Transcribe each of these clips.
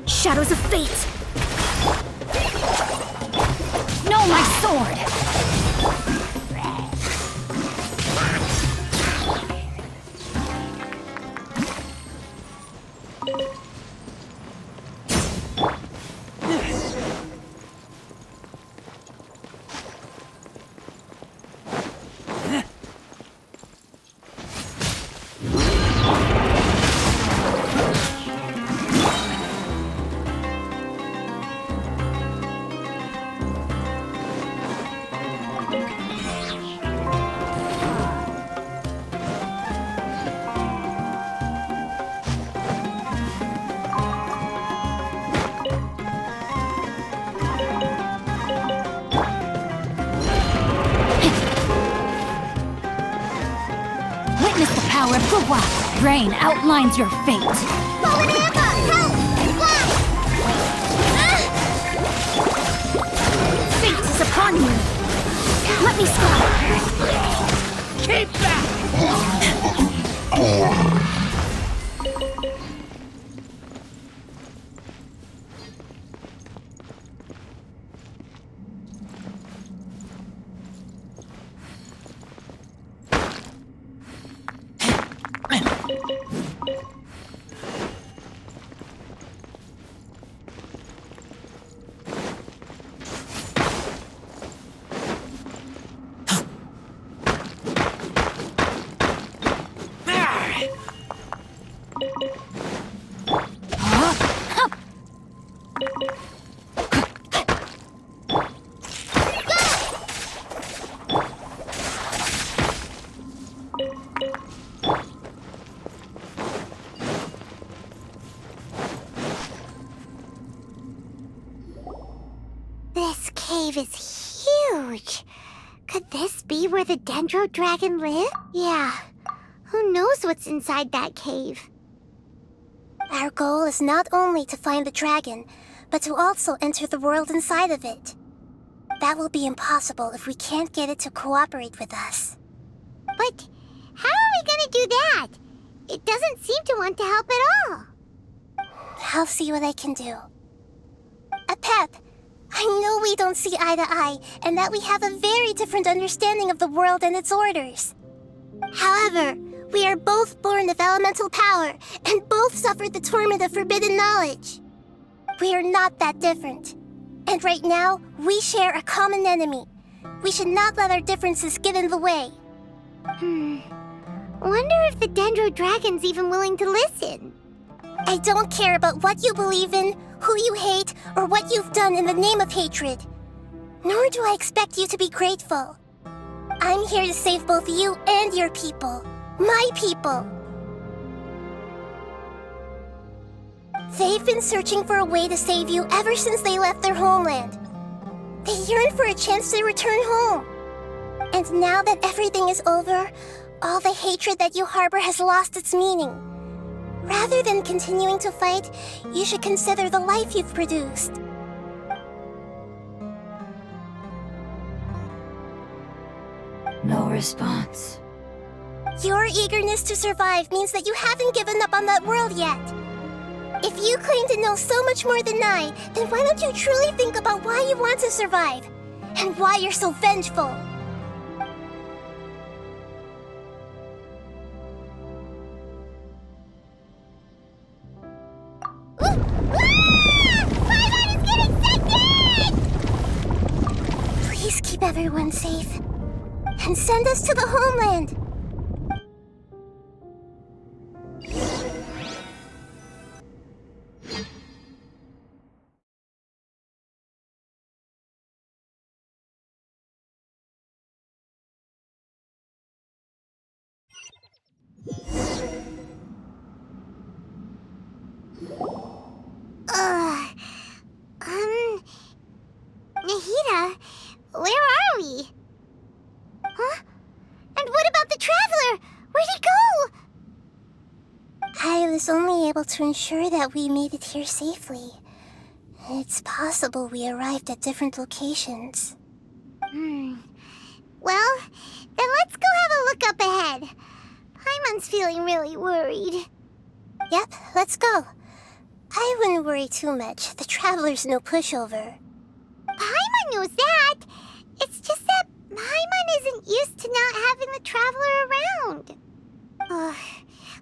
Shadows of fate! No, my sword! Witness the power of Gua! Rain outlines your fate! Fallen Appa! Help! Flash! Fate is upon you! Let me stop! Keep back! This cave is huge. Could this be where the Dendro Dragon lived? Yeah. Who knows what's inside that cave? Our goal is not only to find the dragon, but to also enter the world inside of it. That will be impossible if we can't get it to cooperate with us. But how are we gonna do that? It doesn't seem to want to help at all. I'll see what I can do. APEP, I know we don't see eye to eye, and that we have a very different understanding of the world and its orders. However, we are both born of elemental power, and both suffered the torment of forbidden knowledge. We are not that different. And right now, we share a common enemy. We should not let our differences get in the way. Wonder if the Dendro Dragon's even willing to listen. I don't care about what you believe in, who you hate, or what you've done in the name of hatred. Nor do I expect you to be grateful. I'm here to save both you and your people. My people. They've been searching for a way to save you ever since they left their homeland. They yearn for a chance to return home. And now that everything is over, all the hatred that you harbor has lost its meaning. Rather than continuing to fight, you should consider the life you've produced. No response. Your eagerness to survive means that you haven't given up on that world yet. If you claim to know so much more than I, then why don't you truly think about why you want to survive? And why you're so vengeful? Paimon is getting scented! Please keep everyone safe. And send us to the homeland. Nahida, where are we? Huh? And what about the Traveler? Where'd he go? I was only able to ensure that we made it here safely. It's possible we arrived at different locations. Well, then let's go have a look up ahead. Paimon's feeling really worried. Yep, let's go. I wouldn't worry too much. The Traveler's no pushover. Paimon knows that. It's just that Paimon isn't used to not having the Traveler around.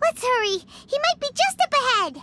Let's hurry. He might be just up ahead.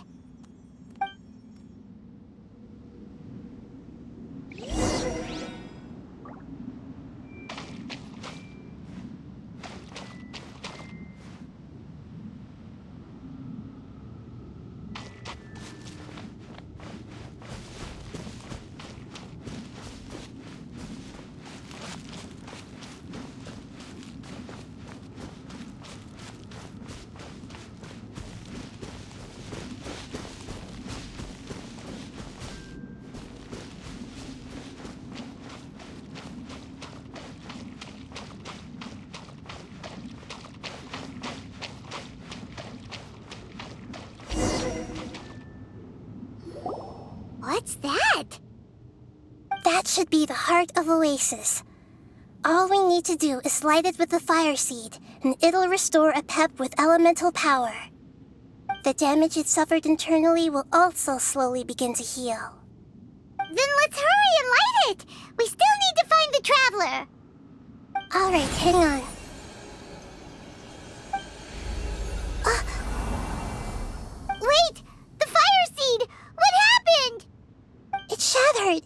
What's that? That should be the heart of Oasis. All we need to do is light it with the fire seed, and it'll restore APEP with elemental power. The damage it suffered internally will also slowly begin to heal. Then let's hurry and light it! We still need to find the Traveler! Alright, hang on. Wait! The fire seed! What happened? It shattered.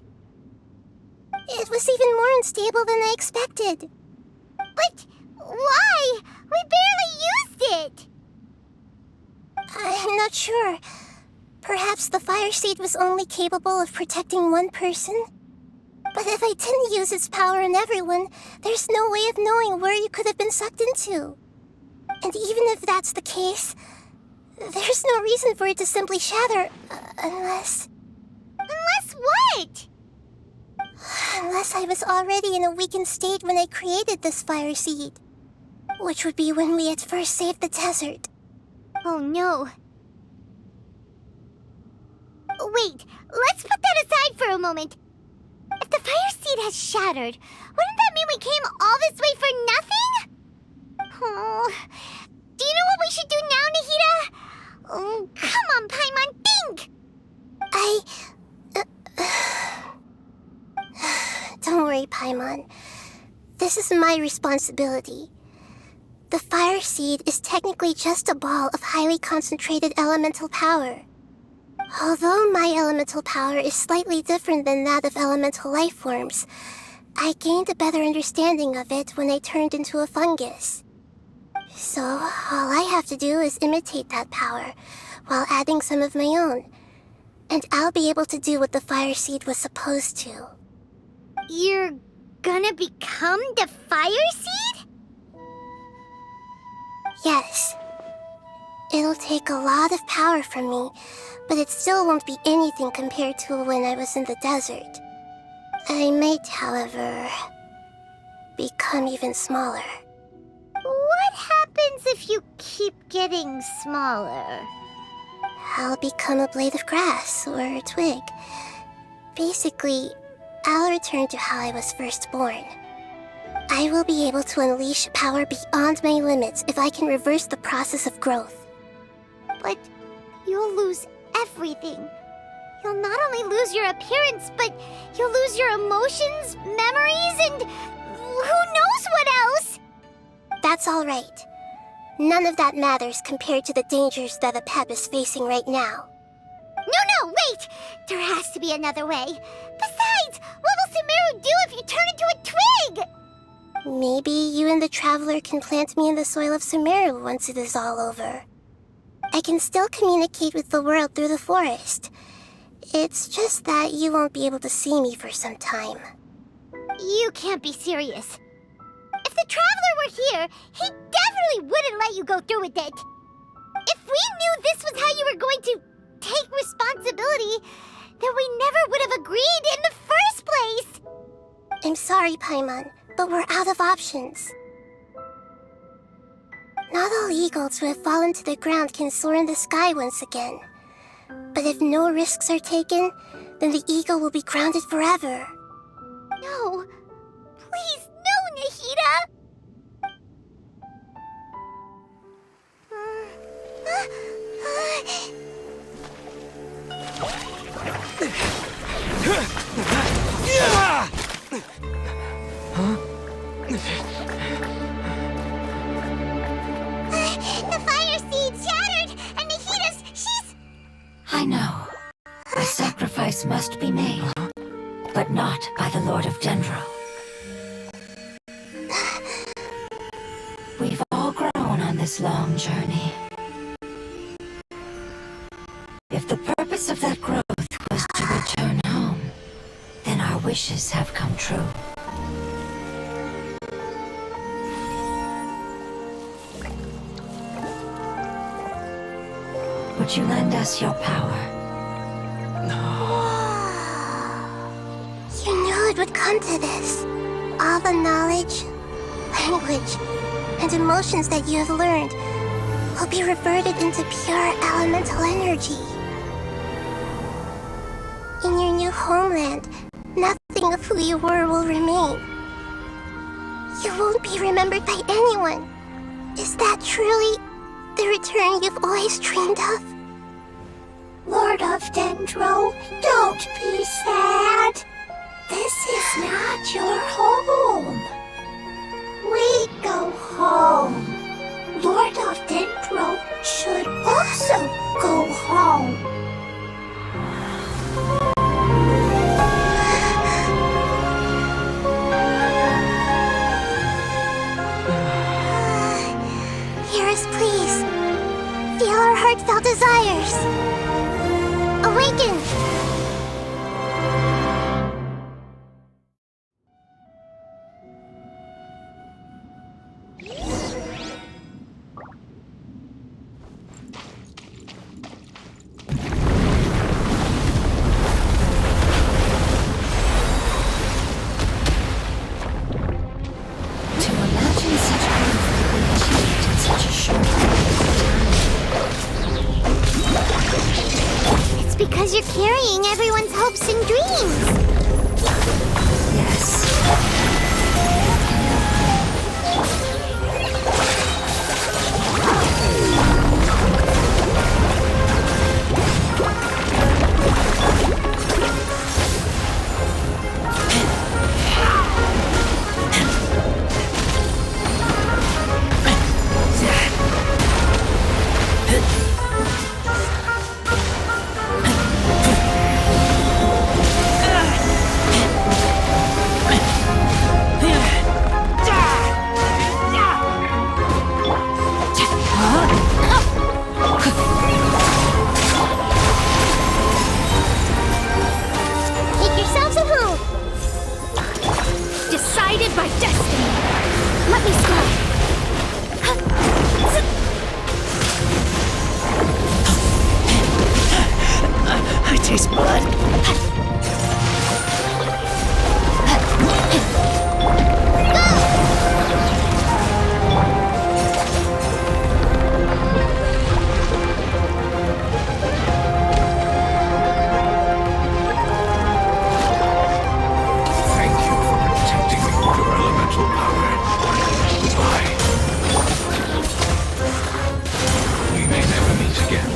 It was even more unstable than I expected. But why? We barely used it! I'm not sure. Perhaps the fire seed was only capable of protecting one person? But if I didn't use its power on everyone, there's no way of knowing where you could have been sucked into. And even if that's the case, there's no reason for it to simply shatter, unless... Unless what? Unless I was already in a weakened state when I created this fire seed. Which would be when we at first saved the desert. Oh no. Wait, let's put that aside for a moment. If the fire seed has shattered, wouldn't that mean we came all this way for nothing? Oh, do you know what we should do now, Nahida? Oh, come on, Paimon, think! Don't worry, Paimon. This is my responsibility. The fire seed is technically just a ball of highly concentrated elemental power. Although my elemental power is slightly different than that of elemental life forms, I gained a better understanding of it when I turned into a fungus. So, all I have to do is imitate that power, while adding some of my own. And I'll be able to do what the fire seed was supposed to. You're gonna become the fire seed? Yes. It'll take a lot of power from me, but it still won't be anything compared to when I was in the desert. I might, however, become even smaller. What happens if you keep getting smaller? I'll become a blade of grass or a twig. Basically, I'll return to how I was first born. I will be able to unleash power beyond my limits if I can reverse the process of growth. But you'll lose everything. You'll not only lose your appearance, but you'll lose your emotions, memories, and who knows what else? That's all right. None of that matters compared to the dangers that APEP is facing right now. No, wait! There has to be another way. Besides, what will Sumeru do if you turn into a twig? Maybe you and the Traveler can plant me in the soil of Sumeru once it is all over. I can still communicate with the world through the forest. It's just that you won't be able to see me for some time. You can't be serious. If the Traveler were here, he definitely wouldn't let you go through with it. If we knew this was how you were going to take responsibility, then we never would have agreed in the first place. I'm sorry, Paimon, but we're out of options. Not all eagles who have fallen to the ground can soar in the sky once again. But if no risks are taken, then the eagle will be grounded forever. No. Please, no, Nahida! I know. A sacrifice must be made, but not by the Lord of Dendro. We've all grown on this long journey. If the purpose of that growth was to return home, then our wishes have come true. Would you lend us your power? You knew it would come to this. All the knowledge, language, and emotions that you have learned will be reverted into pure elemental energy. In your new homeland, nothing of who you were will remain. You won't be remembered by anyone. Is that truly the return you've always dreamed of? Lord of Dendro, don't be sad. This is not your home. We go home. Lord of Dendro should also go home. Hear us, please. Feel our heartfelt desires. Awaken! To imagine such growth could be achieved in such a short period. It's because you're carrying everyone's hopes and dreams. Yes. Make yourselves at home. Decided by destiny. Let me start. I taste blood. Thank you for protecting me with your elemental power. Goodbye. We may never meet again.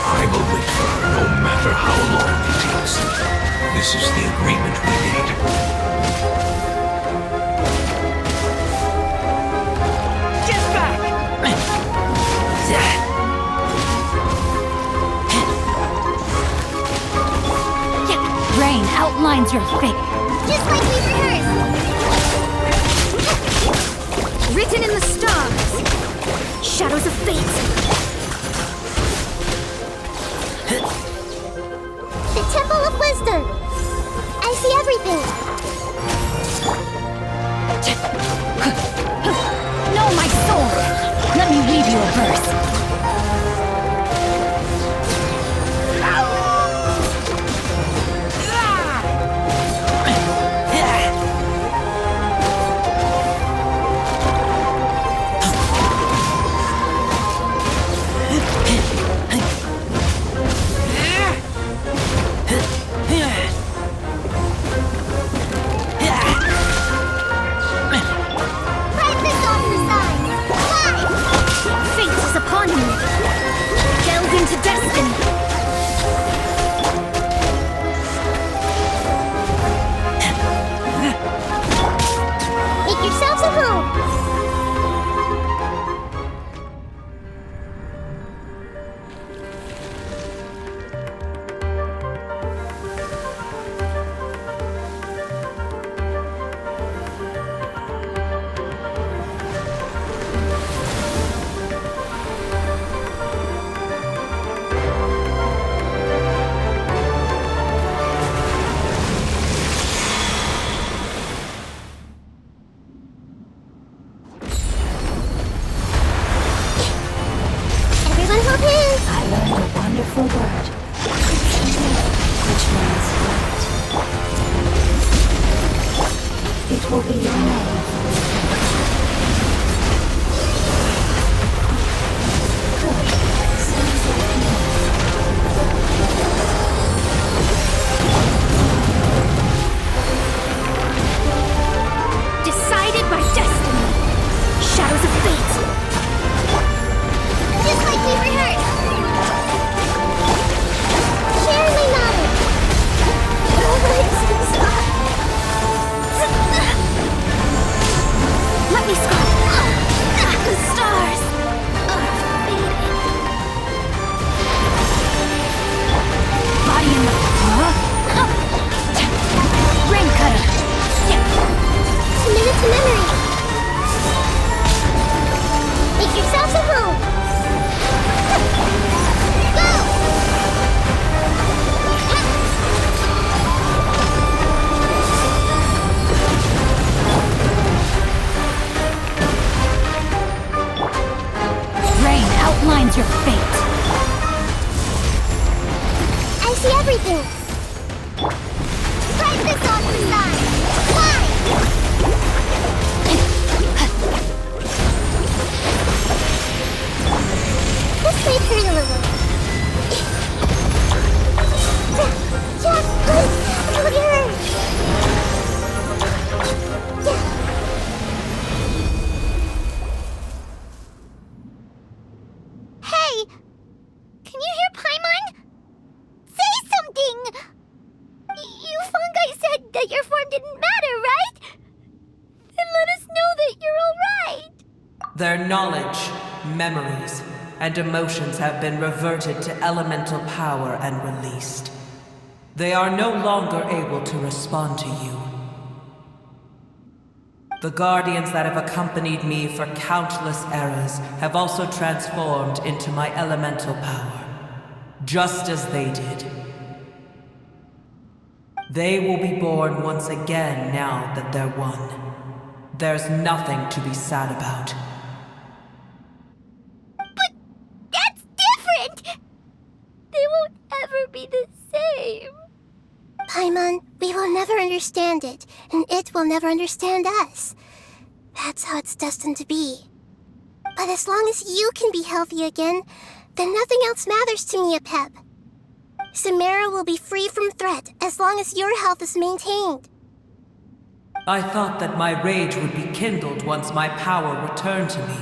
I will wait for her no matter how long it takes. This is the agreement we made. Get back! Rain outlines your fate. Just like we rehearsed. Written in the stars. Shadows of fate. The Temple of Wisdom. I see everything. Know my soul. Let me weave you a verse. Pride this off the side. Fly! Fate is upon me. dragon! Fight this on the side! Fly! This may hurt a little. Just push louder! Hey! Can you hear Paimon? Say something! You fungi said that your form didn't matter, right? Then let us know that you're alright! Their knowledge, memories, and emotions have been reverted to elemental power and released. They are no longer able to respond to you. The guardians that have accompanied me for countless eras have also transformed into my elemental power, just as they did. They will be born once again now that they're one. There's nothing to be sad about. But that's different! They won't ever be the same. Paimon, we will never understand it, and it will never understand us. That's how it's destined to be. But as long as you can be healthy again, then nothing else matters to me, APEP. Samara will be free from threat as long as your health is maintained. I thought that my rage would be kindled once my power returned to me.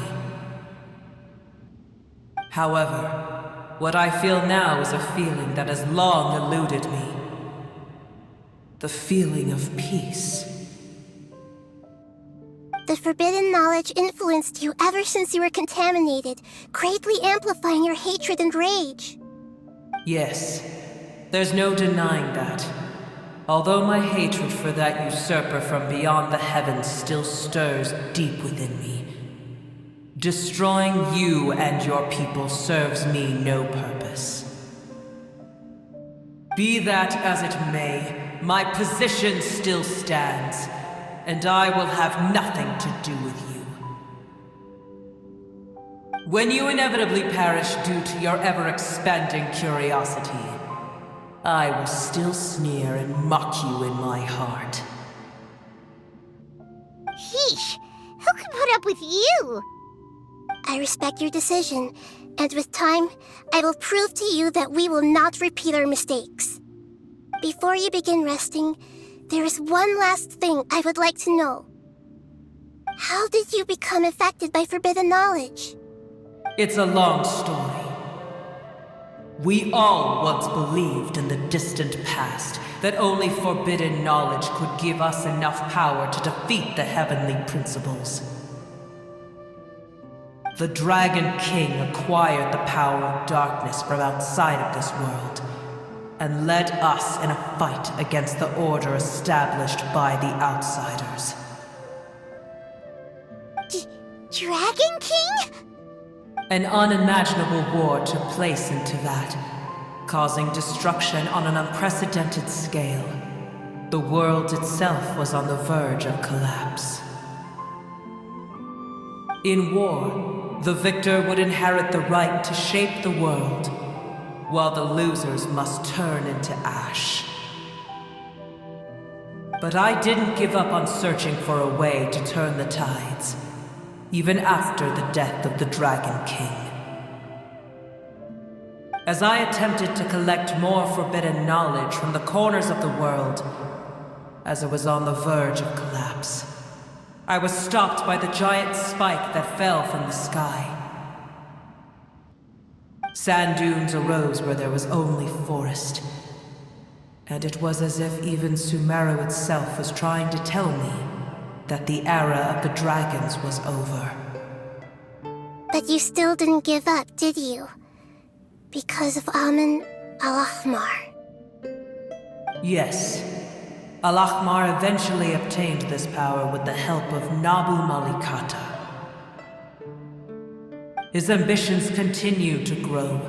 However, what I feel now is a feeling that has long eluded me. The feeling of peace. The forbidden knowledge influenced you ever since you were contaminated, greatly amplifying your hatred and rage. Yes, there's no denying that. Although my hatred for that usurper from beyond the heavens still stirs deep within me, destroying you and your people serves me no purpose. Be that as it may, my position still stands, and I will have nothing to do with you. When you inevitably perish due to your ever-expanding curiosity, I will still sneer and mock you in my heart. Heesh! Who can put up with you? I respect your decision, and with time, I will prove to you that we will not repeat our mistakes. Before you begin resting, there is one last thing I would like to know. How did you become affected by forbidden knowledge? It's a long story. We all once believed in the distant past that only forbidden knowledge could give us enough power to defeat the heavenly principles. The Dragon King acquired the power of darkness from outside of this world, and led us in a fight against the order established by the outsiders. Dragon King? An unimaginable war took place into that, causing destruction on an unprecedented scale. The world itself was on the verge of collapse. In war, the victor would inherit the right to shape the world, while the losers must turn into ash. But I didn't give up on searching for a way to turn the tides, even after the death of the Dragon King. As I attempted to collect more forbidden knowledge from the corners of the world, as it was on the verge of collapse, I was stopped by the giant spike that fell from the sky. Sand dunes arose where there was only forest, and it was as if even Sumeru itself was trying to tell me that the era of the dragons was over. But you still didn't give up, did you? Because of Amen Al-Ahmar. Yes. Al-Ahmar eventually obtained this power with the help of Nabu Malikata. His ambitions continued to grow,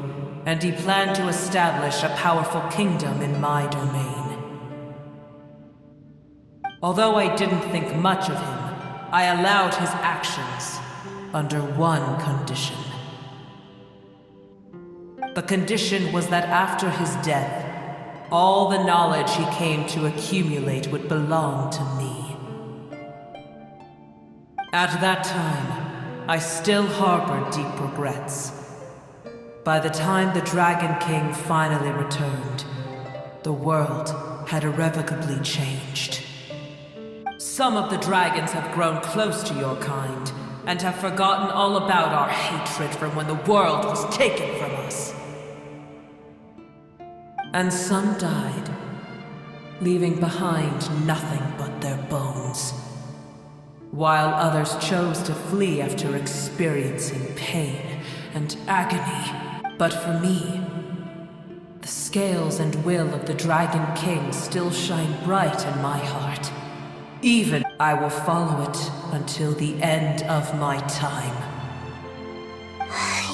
and he planned to establish a powerful kingdom in my domain. Although I didn't think much of him, I allowed his actions under one condition. The condition was that after his death, all the knowledge he came to accumulate would belong to me. At that time, I still harbored deep regrets. By the time the Dragon King finally returned, the world had irrevocably changed. Some of the dragons have grown close to your kind, and have forgotten all about our hatred from when the world was taken from us. And some died, leaving behind nothing but their bones, while others chose to flee after experiencing pain and agony. But for me, the scales and will of the Dragon King still shine bright in my heart. Even I will follow it until the end of my time.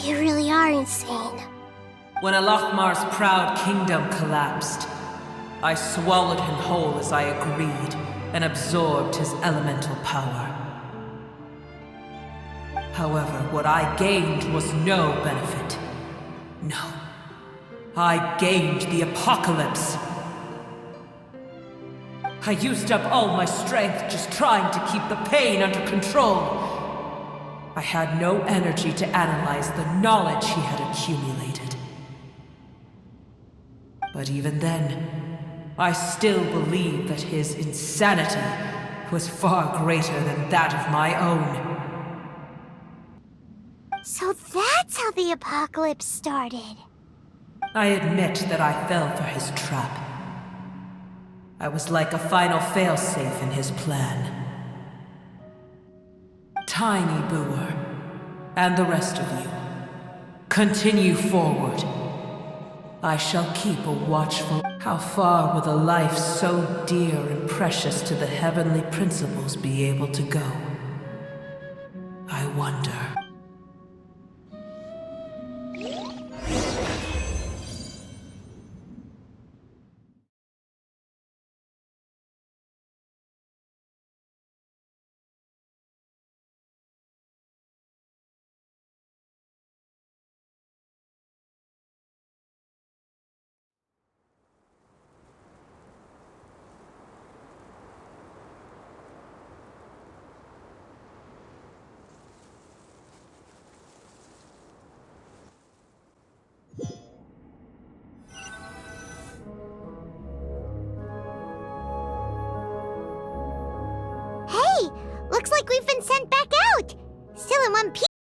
You really are insane. When Alachmar's proud kingdom collapsed, I swallowed him whole as I agreed, and absorbed his elemental power. However, what I gained was no benefit. No. I gained the apocalypse. I used up all my strength just trying to keep the pain under control. I had no energy to analyze the knowledge he had accumulated. But even then, I still believed that his insanity was far greater than that of my own. So that's how the apocalypse started. I admit that I fell for his trap. I was like a final failsafe in his plan. Tiny Booer, and the rest of you, continue forward. I shall keep a watchful. How far will a life so dear and precious to the heavenly principles be able to go? I wonder. Hey! Looks like we've been sent back out! Still in one piece,